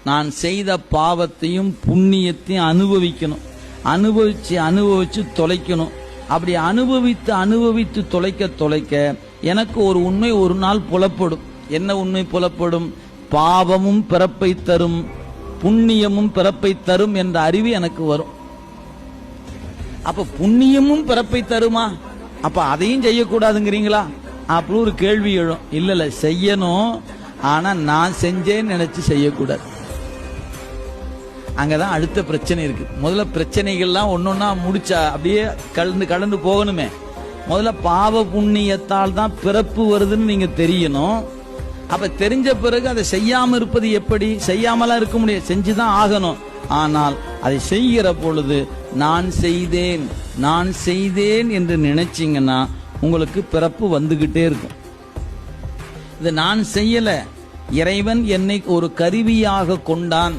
நான் செய்த பாவத்தையும் புண்ணியத்தையும் அனுபவிக்கணும். அனுபவிச்சு தொலைக்கணும். அப்படி அனுபவித்து தொலைக்க எனக்கு ஒரு உண்மை ஒரு நாள் புலப்படும். என்ன உண்மை புலப்படும்? பாவமும் பிறப்பை தரும், புண்ணியமும் பிறப்பை தரும் என்ற அறிவு எனக்கு வரும். அப்ப புண்ணியமும் பிறப்பை தருமா? அப்ப அதையும் செய்யக்கூடாதுங்கிறீங்களா? அப்படி ஒரு கேள்வி எழும். இல்ல செய்யணும், ஆனா நான் செஞ்சேன்னு நினைச்சு செய்யக்கூடாது. அங்கதான் அடுத்த பிரச்சனை இருக்கு. முதல்ல பிரச்சனைகள்லாம் ஒன்னொன்னா முடிச்சா அப்படியே கலந்து போகணுமே. முதல்ல பாவ புண்ணியத்தால் தான் பிறப்பு வருதுன்னு நீங்க தெரியணும். அப்ப தெரிஞ்ச பிறகு அதை செய்யாம இருப்பது எப்படி? செய்யாமலாம் இருக்க முடியாது, செஞ்சுதான் ஆகணும். ஆனால் அதை செய்கிற பொழுது நான் செய்தேன் என்று நினைச்சீங்கன்னா உங்களுக்கு பிறப்பு வந்துகிட்டே இருக்கும். இது நான் செய்யல, இறைவன் என்னை ஒரு கருவியாக கொண்டான்.